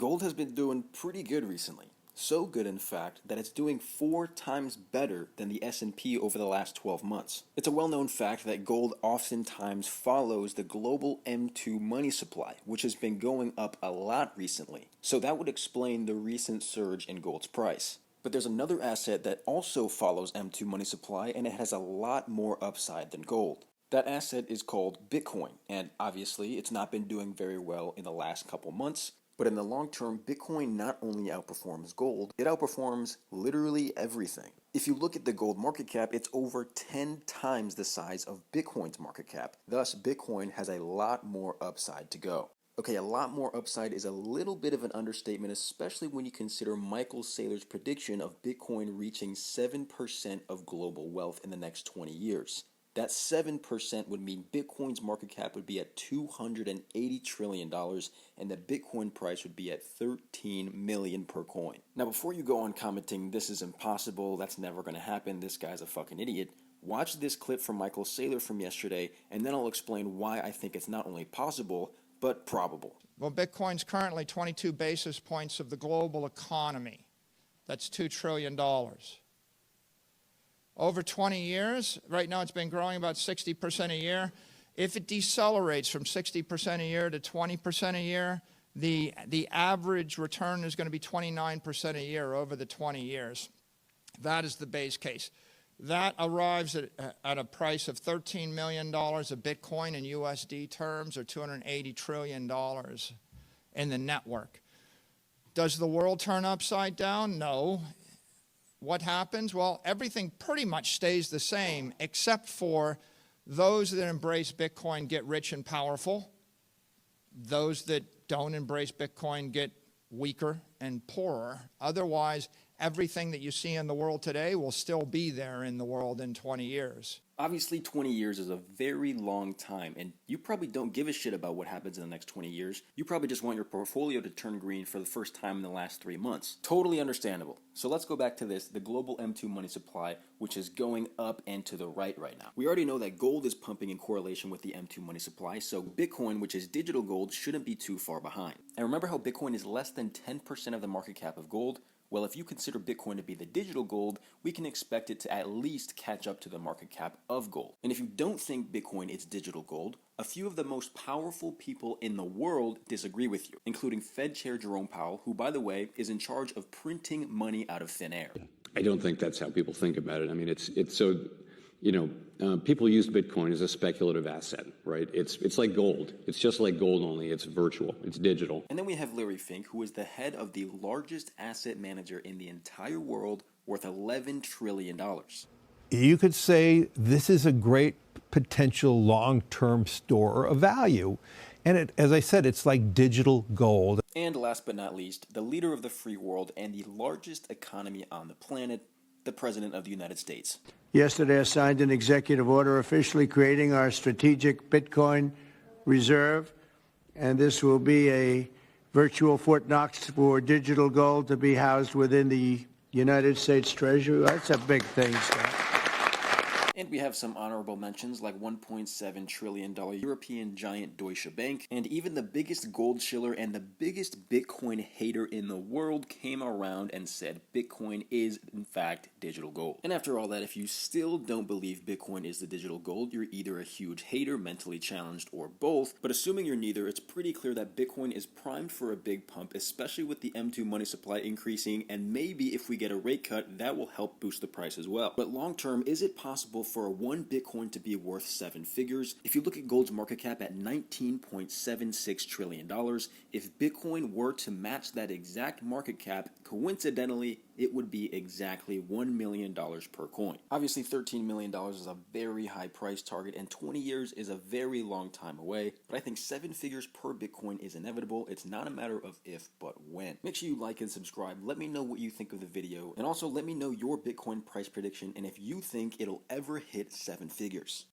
Gold has been doing pretty good recently. So good, in fact, that it's doing 4 times better than the S&P over the last 12 months. It's a well-known fact that gold oftentimes follows the global M2 money supply, which has been going up a lot recently. So that would explain the recent surge in gold's price. But there's another asset that also follows M2 money supply, and it has a lot more upside than gold. That asset is called Bitcoin, and obviously it's not been doing very well in the last couple months. But in the long term, Bitcoin not only outperforms gold, it outperforms literally everything. If you look at the gold market cap, it's over 10 times the size of Bitcoin's market cap. Thus, Bitcoin has a lot more upside to go. Okay, a lot more upside is a little bit of an understatement, especially when you consider Michael Saylor's prediction of Bitcoin reaching 7% of global wealth in the next 20 years. That 7% would mean Bitcoin's market cap would be at $280 trillion and the Bitcoin price would be at $13 million per coin. Now, before you go on commenting, this is impossible, that's never going to happen, this guy's a fucking idiot, watch this clip from Michael Saylor from yesterday, and then I'll explain why I think it's not only possible, but probable. Well, Bitcoin's currently 22 basis points of the global economy. That's $2 trillion. Over 20 years, right now it's been growing about 60% a year. If it decelerates from 60% a year to 20% a year, the average return is going to be 29% a year over the 20 years. That is the base case. That arrives at a price of $13 million a Bitcoin in USD terms, or $280 trillion in the network. Does the world turn upside down? No. What happens? Well, everything pretty much stays the same, except for those that embrace Bitcoin get rich and powerful. Those that don't embrace Bitcoin get weaker and poorer. Otherwise, everything that you see in the world today will still be there in the world in 20 years. Obviously, 20 years is a very long time, and you probably don't give a shit about what happens in the next 20 years. You probably just want your portfolio to turn green for the first time in the last 3 months. Totally understandable. So let's go back to this, the global M2 money supply, which is going up and to the right now. We already know that gold is pumping in correlation with the M2 money supply, so Bitcoin, which is digital gold, shouldn't be too far behind. And remember how Bitcoin is less than 10% of the market cap of gold? Well, if you consider Bitcoin to be the digital gold, we can expect it to at least catch up to the market cap of gold. And if you don't think Bitcoin is digital gold, a few of the most powerful people in the world disagree with you, including Fed Chair Jerome Powell, who, by the way, is in charge of printing money out of thin air. I don't think that's how people think about it. I mean, it's so, people use Bitcoin as a speculative asset, right? It's like gold. It's just like gold, only it's virtual. It's digital. And then we have Larry Fink, who is the head of the largest asset manager in the entire world, worth $11 trillion. You could say this is a great potential long-term store of value. And as I said, it's like digital gold. And last but not least, the leader of the free world and the largest economy on the planet, the President of the United States. Yesterday, I signed an executive order officially creating our strategic Bitcoin reserve, and this will be a virtual Fort Knox for digital gold to be housed within the United States Treasury. That's a big thing, Scott. And we have some honorable mentions like $1.7 trillion European giant Deutsche Bank, and even the biggest gold shiller and the biggest Bitcoin hater in the world came around and said Bitcoin is, in fact, digital gold. And after all that, if you still don't believe Bitcoin is the digital gold, you're either a huge hater, mentally challenged, or both. But assuming you're neither, it's pretty clear that Bitcoin is primed for a big pump, especially with the M2 money supply increasing, and maybe if we get a rate cut, that will help boost the price as well. But long term, is it possible for one Bitcoin to be worth 7 figures? If you look at gold's market cap at $19.76 trillion, if Bitcoin were to match that exact market cap, coincidentally, it would be exactly $1 million per coin. Obviously, $13 million is a very high price target, and 20 years is a very long time away, but I think 7 figures per Bitcoin is inevitable. It's not a matter of if, but when. Make sure you like and subscribe. Let me know what you think of the video, and also let me know your Bitcoin price prediction and if you think it'll ever hit 7 figures.